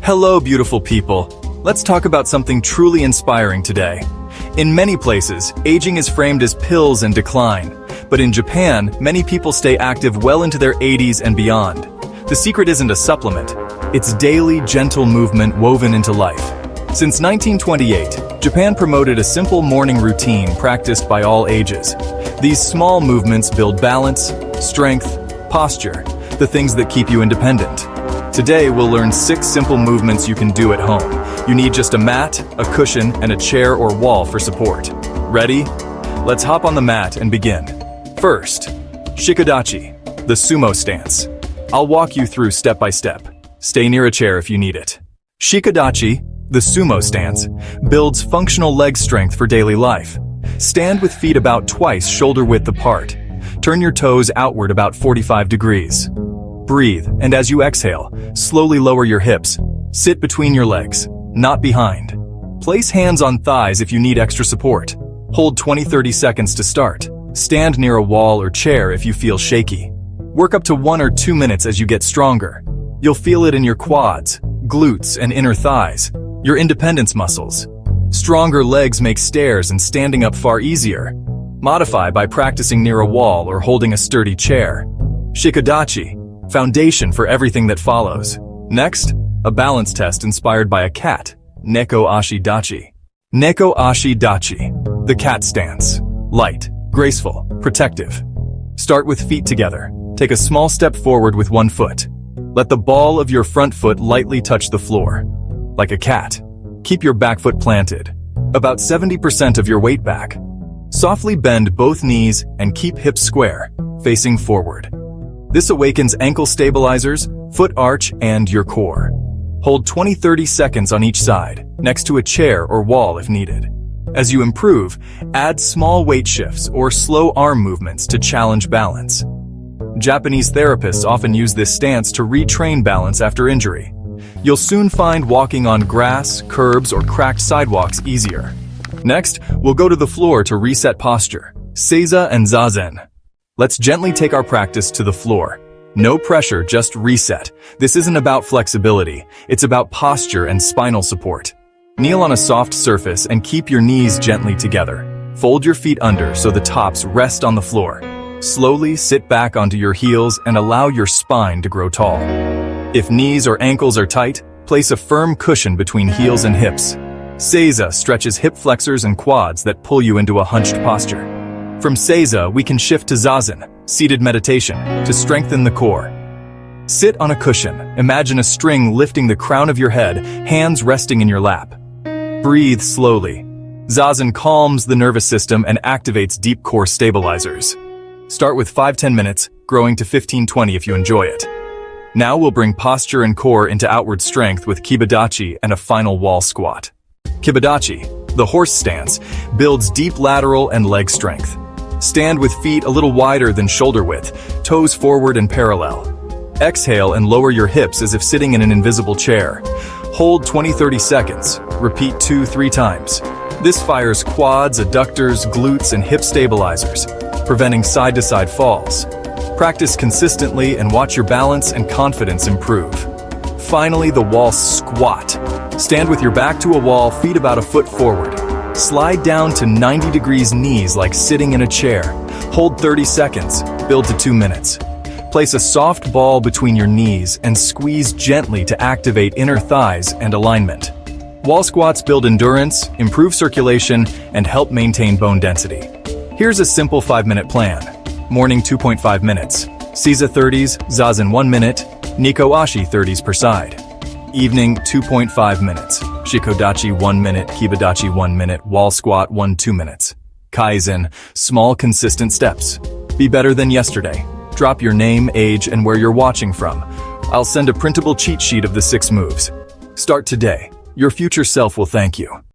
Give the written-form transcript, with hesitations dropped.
Hello, beautiful people. Let's talk about something truly inspiring today. In many places, aging is framed as pills and decline. But in Japan, many people stay active well into their 80s and beyond. The secret isn't a supplement. It's daily, gentle movement woven into life. Since 1928, Japan promoted a simple morning routine practiced by all ages. These small movements build balance, strength, posture, the things that keep you independent. Today, we'll learn 6 simple movements you can do at home. You need just a mat, a cushion, and a chair or wall for support. Ready? Let's hop on the mat and begin. First, Shikodachi, the sumo stance. I'll walk you through step by step. Stay near a chair if you need it. Shikodachi, the sumo stance, builds functional leg strength for daily life. Stand with feet about twice shoulder width apart. Turn your toes outward about 45 degrees. Breathe, and as you exhale, slowly lower your hips. Sit between your legs, not behind. Place hands on thighs if you need extra support. Hold 20-30 seconds to start. Stand near a wall or chair if you feel shaky. Work up to 1 or 2 minutes as you get stronger. You'll feel it in your quads, glutes, and inner thighs, your independence muscles. Stronger legs make stairs and standing up far easier. Modify by practicing near a wall or holding a sturdy chair. Shikodachi, foundation for everything that follows. Next, a balance test inspired by a cat, Neko Ashi Dachi. Neko Ashi Dachi, the cat stance. Light, graceful, protective. Start with feet together. Take a small step forward with one foot. Let the ball of your front foot lightly touch the floor. Like a cat. Keep your back foot planted, about 70% of your weight back. Softly bend both knees and keep hips square, facing forward. This awakens ankle stabilizers, foot arch, and your core. Hold 20-30 seconds on each side, next to a chair or wall if needed. As you improve, add small weight shifts or slow arm movements to challenge balance. Japanese therapists often use this stance to retrain balance after injury. You'll soon find walking on grass, curbs, or cracked sidewalks easier. Next, we'll go to the floor to reset posture. Seiza and Zazen. Let's gently take our practice to the floor. No pressure, just reset. This isn't about flexibility. It's about posture and spinal support. Kneel on a soft surface and keep your knees gently together. Fold your feet under so the tops rest on the floor. Slowly sit back onto your heels and allow your spine to grow tall. If knees or ankles are tight, place a firm cushion between heels and hips. Seiza stretches hip flexors and quads that pull you into a hunched posture. From Seiza, we can shift to Zazen, seated meditation, to strengthen the core. Sit on a cushion. Imagine a string lifting the crown of your head, hands resting in your lap. Breathe slowly. Zazen calms the nervous system and activates deep core stabilizers. Start with 5-10 minutes, growing to 15-20 if you enjoy it. Now we'll bring posture and core into outward strength with Kibadachi and a final wall squat. Kibadachi, the horse stance, builds deep lateral and leg strength. Stand with feet a little wider than shoulder width, toes forward and parallel. Exhale and lower your hips as if sitting in an invisible chair. Hold 20-30 seconds. Repeat 2-3 times. This fires quads, adductors, glutes, and hip stabilizers, preventing side-to-side falls. Practice consistently and watch your balance and confidence improve. Finally, the wall squat. Stand with your back to a wall, feet about a foot forward. Slide down to 90 degrees knees like sitting in a chair. Hold 30 seconds, build to 2 minutes. Place a soft ball between your knees and squeeze gently to activate inner thighs and alignment. Wall squats build endurance, improve circulation, and help maintain bone density. Here's a simple 5-minute plan. Morning 2.5 minutes. Seiza 30s, Zazen 1 minute, Neko Ashi 30s per side. Evening 2.5 minutes. Shikodachi 1 minute, Kibadachi 1 minute, wall squat 1-2 minutes. Kaizen, small consistent steps. Be better than yesterday. Drop your name, age, and where you're watching from. I'll send a printable cheat sheet of the 6 moves. Start today. Your future self will thank you.